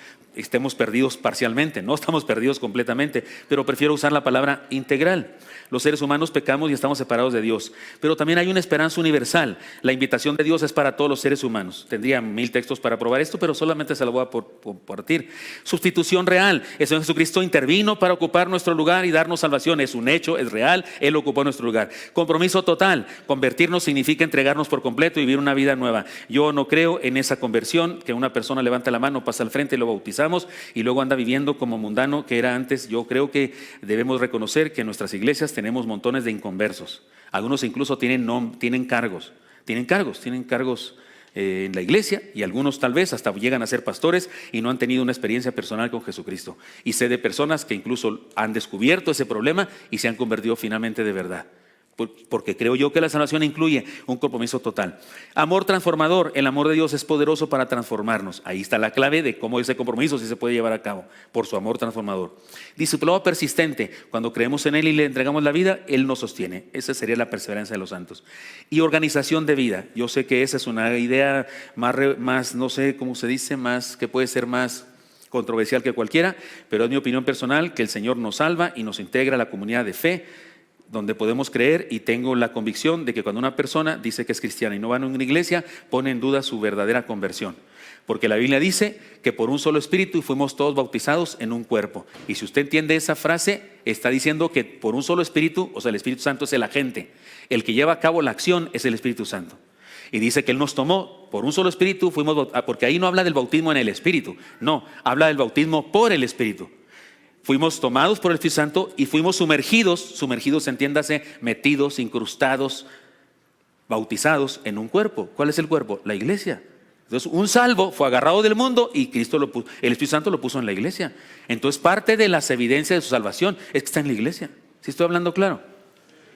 perdidos parcialmente, no estamos perdidos completamente, pero prefiero usar la palabra integral. Los seres humanos pecamos y estamos separados de Dios, pero también hay una esperanza universal. La invitación de Dios es para todos los seres humanos. Tendría 1000 textos para probar esto, pero solamente se lo voy a compartir. Sustitución real. El Señor Jesucristo intervino para ocupar nuestro lugar y darnos salvación. Es un hecho, es real, Él ocupó nuestro lugar. Compromiso total. Convertirnos significa entregarnos por completo y vivir una vida nueva. Yo no creo en esa conversión, que una persona levanta la mano, pasa al frente y lo bautizamos y luego anda viviendo como mundano que era antes. Yo creo que debemos reconocer que en nuestras iglesias tenemos montones de inconversos. Algunos incluso tienen cargos en la iglesia, y algunos tal vez hasta llegan a ser pastores y no han tenido una experiencia personal con Jesucristo. Y sé de personas que incluso han descubierto ese problema y se han convertido finalmente de verdad. Porque creo yo que la salvación incluye un compromiso total. Amor transformador. El amor de Dios es poderoso para transformarnos. Ahí está la clave de cómo ese compromiso sí se puede llevar a cabo, por su amor transformador. Discipulado persistente. Cuando creemos en Él y le entregamos la vida, Él nos sostiene. Esa sería la perseverancia de los santos. Y organización de vida. Yo sé que esa es una idea más no sé cómo se dice, más que puede ser más controversial que cualquiera, pero es mi opinión personal que el Señor nos salva y nos integra a la comunidad de fe, donde podemos creer, y tengo la convicción de que cuando una persona dice que es cristiana y no va a una iglesia, pone en duda su verdadera conversión. Porque la Biblia dice que por un solo espíritu fuimos todos bautizados en un cuerpo. Y si usted entiende esa frase, está diciendo que por un solo espíritu, o sea, el Espíritu Santo es el agente. El que lleva a cabo la acción es el Espíritu Santo. Y dice que Él nos tomó por un solo espíritu, porque ahí no habla del bautismo en el Espíritu, no, habla del bautismo por el Espíritu. Fuimos tomados por el Espíritu Santo y fuimos sumergidos, entiéndase, metidos, incrustados, bautizados en un cuerpo. ¿Cuál es el cuerpo? La iglesia. Entonces, un salvo fue agarrado del mundo y el Espíritu Santo lo puso en la iglesia. Entonces, parte de las evidencias de su salvación es que está en la iglesia. ¿Sí estoy hablando claro?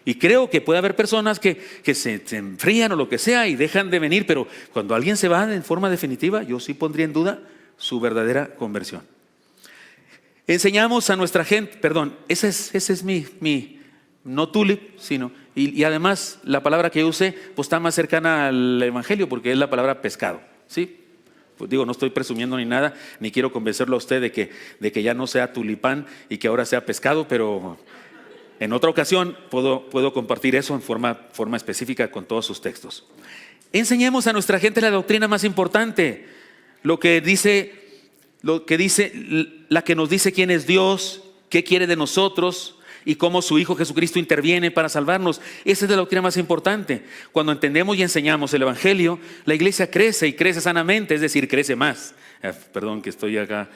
Y creo que puede haber personas que se enfrían o lo que sea y dejan de venir, pero cuando alguien se va en forma definitiva, yo sí pondría en duda su verdadera conversión. Enseñamos a nuestra gente, ese es mi no tulip, sino, y además la palabra que yo usé pues está más cercana al evangelio porque es la palabra pescado, ¿sí? Pues digo, no estoy presumiendo ni nada, ni quiero convencerlo a usted de que ya no sea tulipán y que ahora sea pescado, pero en otra ocasión puedo compartir eso en forma específica con todos sus textos. Enseñemos a nuestra gente la doctrina más importante, la que nos dice quién es Dios, qué quiere de nosotros y cómo su Hijo Jesucristo interviene para salvarnos. Esa es la doctrina más importante. Cuando entendemos y enseñamos el evangelio, la iglesia crece y crece sanamente, es decir, crece más. Perdón que estoy acá,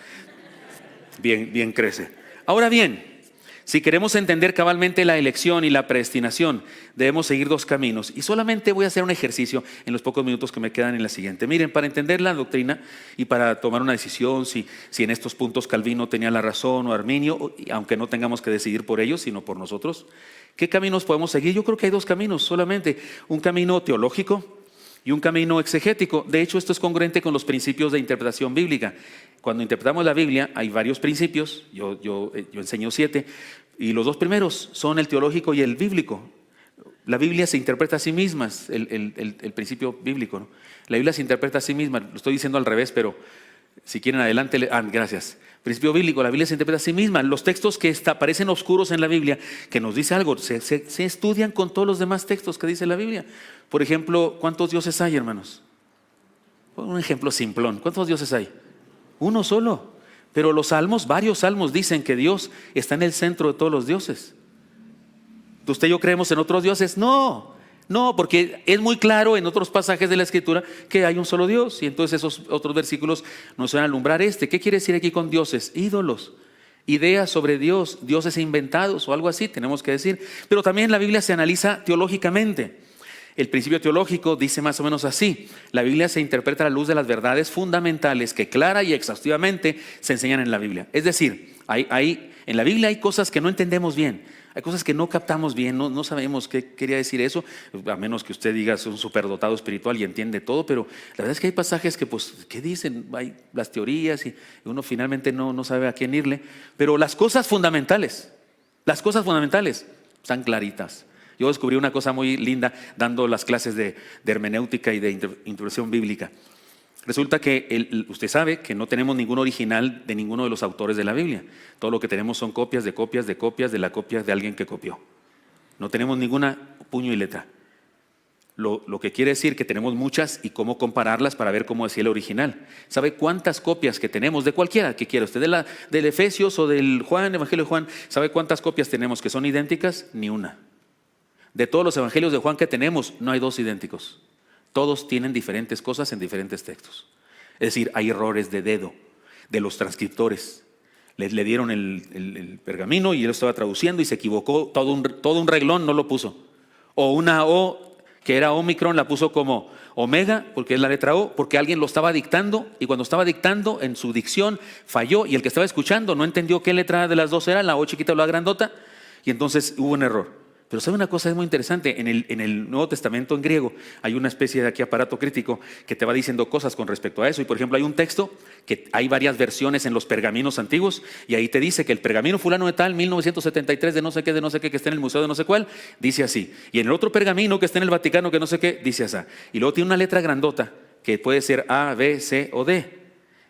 bien crece. Ahora bien, si queremos entender cabalmente la elección y la predestinación, debemos seguir dos caminos. Y solamente voy a hacer un ejercicio en los pocos minutos que me quedan en la siguiente. Miren, para entender la doctrina y para tomar una decisión, si en estos puntos Calvino tenía la razón o Arminio, aunque no tengamos que decidir por ellos, sino por nosotros, ¿qué caminos podemos seguir? Yo creo que hay dos caminos solamente. Un camino teológico y un camino exegético. De hecho, esto es congruente con los principios de interpretación bíblica. Cuando interpretamos la Biblia hay varios principios, yo enseño 7, y los dos primeros son el teológico y el bíblico. La Biblia se interpreta a sí misma, el principio bíblico, ¿no? La Biblia se interpreta a sí misma, lo estoy diciendo al revés, pero si quieren adelante, gracias. Principio bíblico, la Biblia se interpreta a sí misma. Los textos que parecen oscuros en la Biblia, que nos dice algo, se estudian con todos los demás textos que dice la Biblia. Por ejemplo, ¿cuántos dioses hay, hermanos? Un ejemplo simplón, ¿cuántos dioses hay? Uno solo. Pero los salmos, varios salmos dicen que Dios está en el centro de todos los dioses. ¿Usted y yo creemos en otros dioses? No, porque es muy claro en otros pasajes de la Escritura que hay un solo Dios. Y entonces esos otros versículos nos van a alumbrar ¿Qué quiere decir aquí con dioses? Ídolos, ideas sobre Dios, dioses inventados o algo así, tenemos que decir. Pero también la Biblia se analiza teológicamente. El principio teológico dice más o menos así: la Biblia se interpreta a la luz de las verdades fundamentales que clara y exhaustivamente se enseñan en la Biblia. Es decir, en la Biblia hay cosas que no entendemos bien, hay cosas que no captamos bien, no sabemos qué quería decir eso, a menos que usted diga es un superdotado espiritual y entiende todo, pero la verdad es que hay pasajes que ¿qué dicen? Hay las teorías y uno finalmente no sabe a quién irle, pero las cosas fundamentales, están claritas. Yo descubrí una cosa muy linda dando las clases de hermenéutica y de introducción bíblica. Resulta que usted sabe que no tenemos ningún original de ninguno de los autores de la Biblia. Todo lo que tenemos son copias de copias de copias de la copia de alguien que copió. No tenemos ninguna puño y letra. Lo que quiere decir que tenemos muchas y cómo compararlas para ver cómo decía el original. ¿Sabe cuántas copias que tenemos de cualquiera que quiera usted? Del Efesios o del Evangelio de Juan. ¿Sabe cuántas copias tenemos que son idénticas? Ni una. De todos los evangelios de Juan que tenemos, no hay dos idénticos. Todos tienen diferentes cosas en diferentes textos. Es decir, hay errores de dedo de los transcriptores. Le dieron el pergamino y él estaba traduciendo y se equivocó. Todo un reglón no lo puso. O una O que era Omicron la puso como Omega, porque es la letra O, porque alguien lo estaba dictando y cuando estaba dictando en su dicción falló y el que estaba escuchando no entendió qué letra de las dos era, la O chiquita o la grandota, y entonces hubo un error. Pero sabe una cosa, es muy interesante, en el Nuevo Testamento en griego hay una especie de aquí aparato crítico que te va diciendo cosas con respecto a eso. Y por ejemplo hay un texto que hay varias versiones en los pergaminos antiguos y ahí te dice que el pergamino fulano de tal, 1973 de no sé qué, que está en el museo de no sé cuál, dice así. Y en el otro pergamino que está en el Vaticano que no sé qué, dice así. Y luego tiene una letra grandota que puede ser A, B, C o D.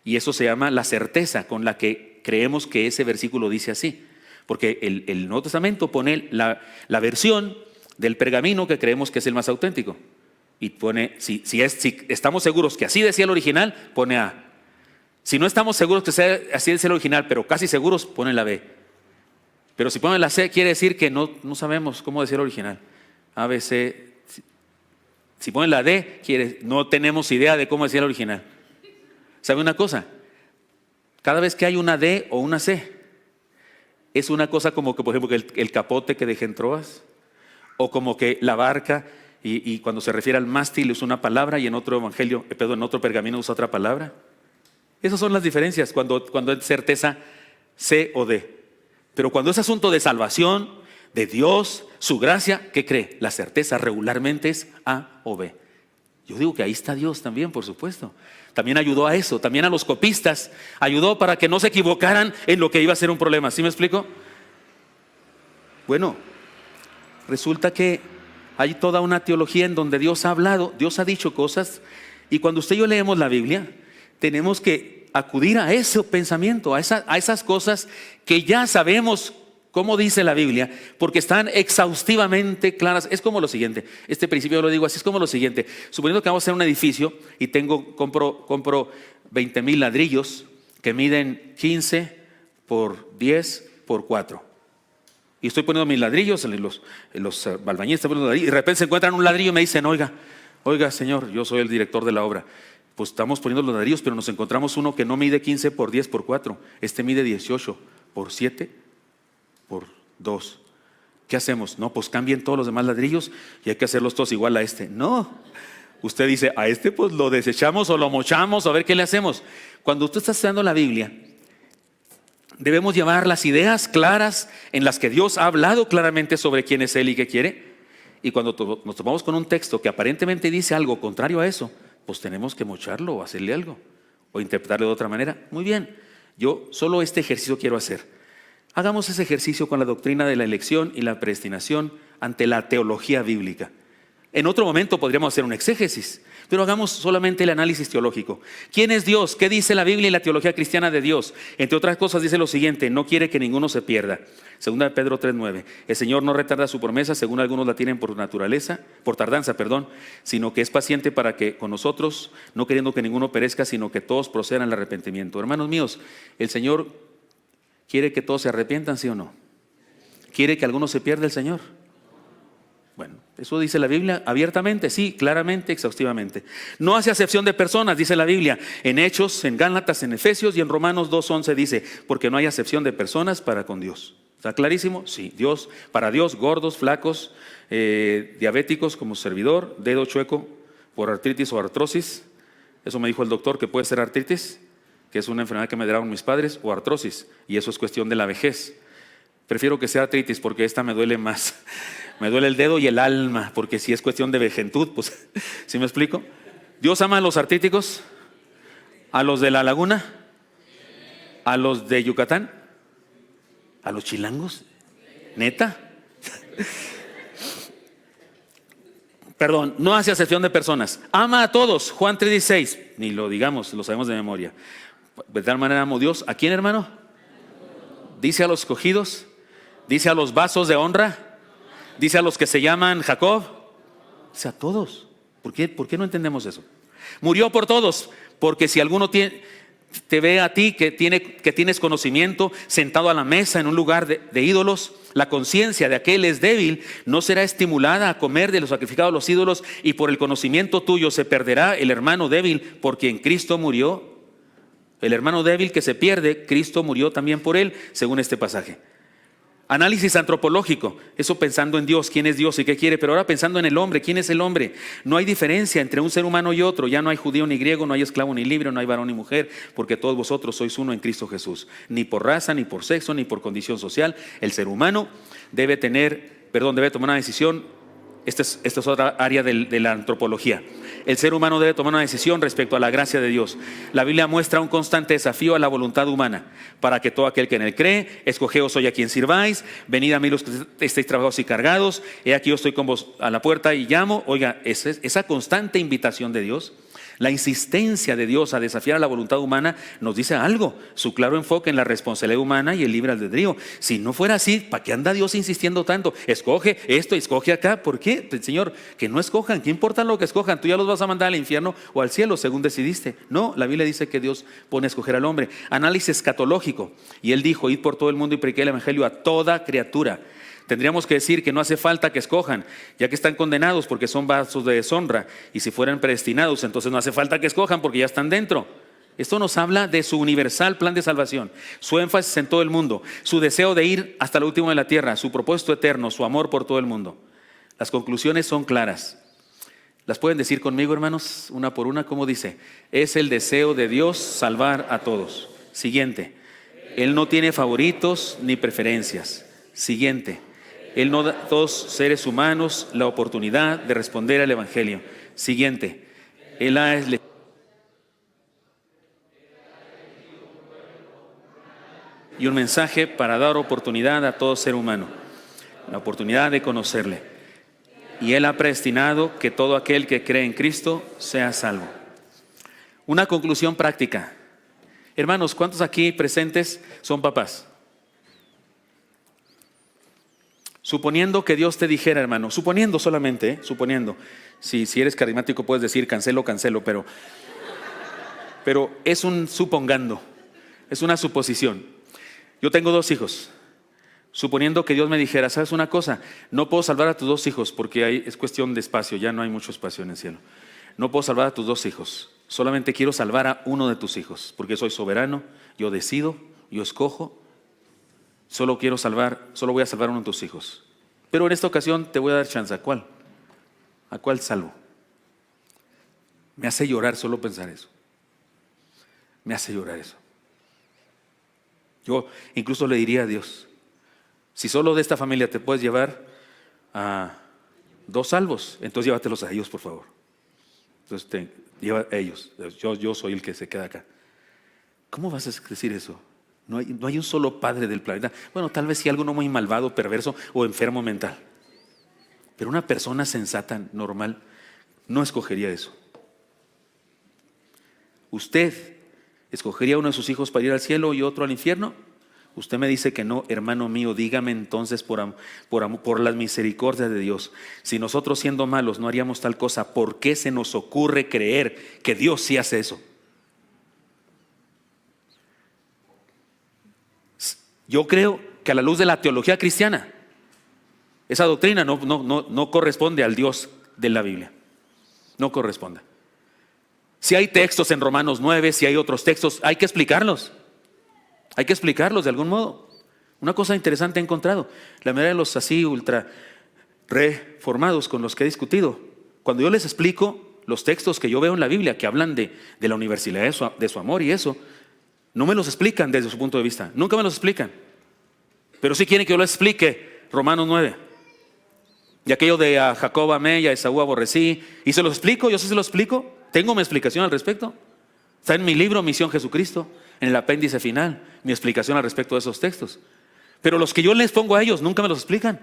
Y eso se llama la certeza con la que creemos que ese versículo dice así. Porque el Nuevo Testamento pone la versión del pergamino que creemos que es el más auténtico. Y pone, si estamos seguros que así decía el original, pone A. Si no estamos seguros que así decía el original, pero casi seguros, pone la B. Pero si pone la C, quiere decir que no sabemos cómo decía el original. A, B, C. Si pone la D, no tenemos idea de cómo decía el original. ¿Sabe una cosa? Cada vez que hay una D o una C, es una cosa como que, por ejemplo, el capote que dejé en Troas, o como que la barca, y cuando se refiere al mástil usa una palabra y en otro evangelio, en otro pergamino usa otra palabra. Esas son las diferencias cuando es certeza C o D. Pero cuando es asunto de salvación, de Dios, su gracia, ¿qué cree? La certeza regularmente es A o B. Yo digo que ahí está Dios también, por supuesto. También ayudó a eso, también a los copistas, ayudó para que no se equivocaran en lo que iba a ser un problema. ¿Sí me explico? Bueno, resulta que hay toda una teología en donde Dios ha hablado, Dios ha dicho cosas, y cuando usted y yo leemos la Biblia, tenemos que acudir a ese pensamiento, a esas cosas que ya sabemos cómo dice la Biblia, porque están exhaustivamente claras. Es como lo siguiente, este principio yo lo digo así, es como lo siguiente. Suponiendo que vamos a hacer un edificio y compro 20,000 ladrillos que miden 15 por 10 por 4. Y estoy poniendo mis ladrillos, los albañiles están poniendo ladrillos, y de repente se encuentran un ladrillo y me dicen, oiga señor, yo soy el director de la obra. Pues estamos poniendo los ladrillos, pero nos encontramos uno que no mide 15 por 10 por 4. Este mide 18 por 7 por 2. ¿Qué hacemos? No, pues cambien todos los demás ladrillos y hay que hacerlos todos igual a este. No, usted dice, a este pues lo desechamos o lo mochamos o a ver qué le hacemos. Cuando usted está estudiando la Biblia, debemos llevar las ideas claras en las que Dios ha hablado claramente sobre quién es Él y qué quiere. Y cuando nos topamos con un texto que aparentemente dice algo contrario a eso, pues tenemos que mocharlo o hacerle algo o interpretarlo de otra manera. Muy bien, yo solo este ejercicio quiero hacer. Hagamos ese ejercicio con la doctrina de la elección y la predestinación ante la teología bíblica. En otro momento podríamos hacer un exégesis, pero hagamos solamente el análisis teológico. ¿Quién es Dios? ¿Qué dice la Biblia y la teología cristiana de Dios? Entre otras cosas dice lo siguiente: no quiere que ninguno se pierda. Segunda de Pedro 3:9. El Señor no retarda su promesa, según algunos la tienen por tardanza, sino que es paciente para que con nosotros, no queriendo que ninguno perezca, sino que todos procedan al arrepentimiento. Hermanos míos, el Señor quiere que todos se arrepientan, ¿sí o no? ¿Quiere que alguno se pierda el Señor? Bueno, eso dice la Biblia abiertamente, sí, claramente, exhaustivamente. No hace acepción de personas, dice la Biblia, en Hechos, en Gálatas, en Efesios y en Romanos 2:11 dice, porque no hay acepción de personas para con Dios. ¿Está clarísimo? Sí, para Dios, gordos, flacos, diabéticos como servidor, dedo chueco por artritis o artrosis. Eso me dijo el doctor, que puede ser artritis, que es una enfermedad que me heredaron mis padres, o artrosis, y eso es cuestión de la vejez. Prefiero que sea artritis porque esta me duele más. Me duele el dedo y el alma, porque si es cuestión de vejentud, pues, ¿sí me explico? ¿Dios ama a los artríticos? ¿A los de la laguna? ¿A los de Yucatán? ¿A los chilangos? ¿Neta? Perdón, no hace acepción de personas. Ama a todos, Juan 3:16. Ni lo digamos, lo sabemos de memoria. De tal manera amó Dios. ¿A quién, hermano? Dice a los escogidos. Dice a los vasos de honra. Dice a los que se llaman Jacob. Dice a todos. ¿Por qué no entendemos eso? Murió por todos. Porque si alguno te ve a ti que tienes conocimiento sentado a la mesa en un lugar de ídolos, la conciencia de aquel es débil, no será estimulada a comer de los sacrificados a los ídolos, y por el conocimiento tuyo se perderá el hermano débil por quien Cristo murió. El hermano débil que se pierde, Cristo murió también por él, según este pasaje. Análisis antropológico, eso pensando en Dios, quién es Dios y qué quiere, pero ahora pensando en el hombre, quién es el hombre. No hay diferencia entre un ser humano y otro, ya no hay judío ni griego, no hay esclavo ni libre, no hay varón ni mujer, porque todos vosotros sois uno en Cristo Jesús. Ni por raza, ni por sexo, ni por condición social. El ser humano debe tomar una decisión. Esta es otra área de la antropología. El ser humano debe tomar una decisión respecto a la gracia de Dios. La Biblia muestra un constante desafío a la voluntad humana, para que todo aquel que en él cree, escogeos hoy a quien sirváis, venid a mí los que estéis trabajados y cargados, he aquí yo estoy con vos a la puerta y llamo. Oiga, esa constante invitación de Dios, la insistencia de Dios a desafiar a la voluntad humana, nos dice algo. Su claro enfoque en la responsabilidad humana y el libre albedrío. Si no fuera así, ¿para qué anda Dios insistiendo tanto? Escoge esto, escoge acá. ¿Por qué? Señor, que no escojan. ¿Qué importa lo que escojan? Tú ya los vas a mandar al infierno o al cielo según decidiste. No, la Biblia dice que Dios pone a escoger al hombre. Análisis escatológico. Y él dijo: id por todo el mundo y prediqué el evangelio a toda criatura. Tendríamos que decir que no hace falta que escojan, ya que están condenados porque son vasos de deshonra. Y si fueran predestinados, entonces no hace falta que escojan porque ya están dentro. Esto nos habla de su universal plan de salvación, su énfasis en todo el mundo, su deseo de ir hasta lo último de la tierra, su propósito eterno, su amor por todo el mundo. Las conclusiones son claras. ¿Las pueden decir conmigo, hermanos? Una por una. ¿Cómo dice? Es el deseo de Dios salvar a todos. Siguiente. Él no tiene favoritos ni preferencias. Siguiente. Él no da a todos seres humanos la oportunidad de responder al evangelio. Siguiente. Él ha elegido y un mensaje para dar oportunidad a todo ser humano, la oportunidad de conocerle. Y Él ha predestinado que todo aquel que cree en Cristo sea salvo. Una conclusión práctica. Hermanos, ¿cuántos aquí presentes son papás? Suponiendo que Dios te dijera, hermano, suponiendo solamente, suponiendo, si eres carismático puedes decir cancelo, pero es un supongando, es una suposición. Yo tengo 2 hijos. Suponiendo que Dios me dijera, ¿sabes una cosa? No puedo salvar a tus 2 hijos porque es cuestión de espacio, ya no hay mucho espacio en el cielo. No puedo salvar a tus 2 hijos, solamente quiero salvar a uno de tus hijos, porque soy soberano, yo decido, yo escojo. Solo voy a salvar a uno de tus hijos. Pero en esta ocasión te voy a dar chance. ¿A cuál? ¿A cuál salvo? Me hace llorar solo pensar eso. Me hace llorar eso. Yo incluso le diría a Dios: si solo de esta familia te puedes llevar a 2 salvos, entonces llévatelos a ellos, por favor. Entonces lleva a ellos. Yo soy el que se queda acá. ¿Cómo vas a decir eso? No hay un solo padre del planeta. Bueno, tal vez sí alguno muy malvado, perverso o enfermo mental. Pero una persona sensata, normal, no escogería eso. ¿Usted escogería uno de sus hijos para ir al cielo y otro al infierno? Usted me dice que no, hermano mío. Dígame entonces por las misericordias de Dios, si nosotros siendo malos no haríamos tal cosa, ¿por qué se nos ocurre creer que Dios sí hace eso? Yo creo que a la luz de la teología cristiana, esa doctrina no corresponde al Dios de la Biblia. No corresponde. Si hay textos en Romanos 9, si hay otros textos, hay que explicarlos. Hay que explicarlos de algún modo. Una cosa interesante he encontrado: la mayoría de los así ultra reformados con los que he discutido, cuando yo les explico los textos que yo veo en la Biblia que hablan de la universalidad de su amor y eso, no me los explican desde su punto de vista. Nunca me los explican. Pero sí quieren que yo les explique Romanos 9. Y aquello de a Jacob amé y a Esaú aborrecí. Y se los explico, yo sí se los explico. Tengo mi explicación al respecto. Está en mi libro Misión Jesucristo, en el apéndice final, mi explicación al respecto de esos textos. Pero los que yo les pongo a ellos nunca me los explican.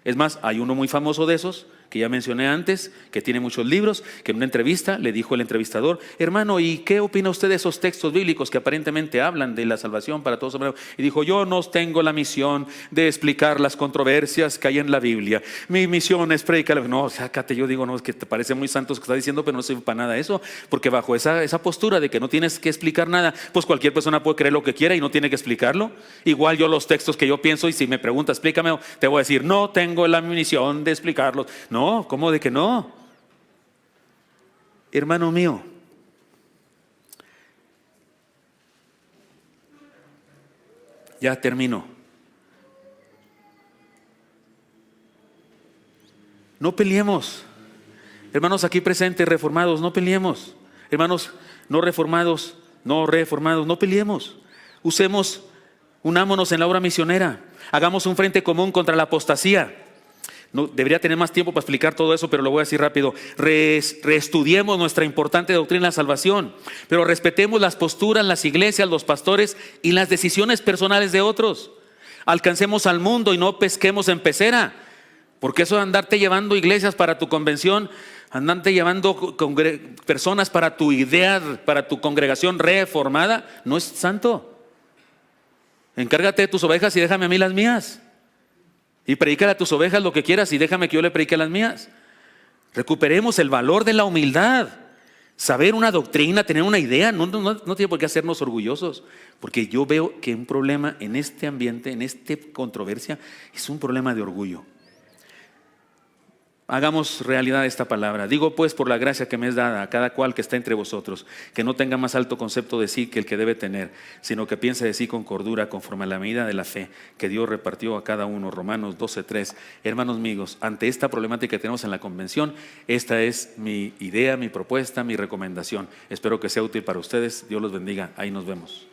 Es más, hay uno muy famoso de esos, que ya mencioné antes, que tiene muchos libros, que en una entrevista le dijo el entrevistador: hermano, ¿y qué opina usted de esos textos bíblicos que aparentemente hablan de la salvación para todos? Y dijo: yo no tengo la misión de explicar las controversias que hay en la Biblia. Mi misión es predicar. No, sácate, yo digo, no, es que te parece muy santo lo que está diciendo, pero no sirve para nada eso, porque bajo esa postura de que no tienes que explicar nada, pues cualquier persona puede creer lo que quiera y no tiene que explicarlo. Igual yo los textos que yo pienso, y si me pregunta explícame, te voy a decir: no tengo la misión de explicarlos. No, ¿cómo de que no? Hermano mío, ya termino. No peleemos. Hermanos aquí presentes, reformados, no peleemos. Hermanos no reformados, no peleemos. Unámonos en la obra misionera. Hagamos un frente común contra la apostasía. No, debería tener más tiempo para explicar todo eso, pero lo voy a decir rápido. Reestudiemos nuestra importante doctrina de la salvación, pero respetemos las posturas, las iglesias, los pastores y las decisiones personales de otros. Alcancemos al mundo y no pesquemos en pecera, porque eso de andarte llevando iglesias para tu convención, andarte llevando personas para tu idea, para tu congregación reformada, no es santo. Encárgate de tus ovejas y déjame a mí las mías. Y predícale a tus ovejas lo que quieras y déjame que yo le predique a las mías. Recuperemos el valor de la humildad. Saber una doctrina, tener una idea, no tiene por qué hacernos orgullosos. Porque yo veo que un problema en este ambiente, en esta controversia, es un problema de orgullo. Hagamos realidad esta palabra. Digo pues, por la gracia que me es dada a cada cual que está entre vosotros, que no tenga más alto concepto de sí que el que debe tener, sino que piense de sí con cordura, conforme a la medida de la fe que Dios repartió a cada uno. Romanos 12:3. Hermanos míos, ante esta problemática que tenemos en la convención, esta es mi idea, mi propuesta, mi recomendación. Espero que sea útil para ustedes. Dios los bendiga. Ahí nos vemos.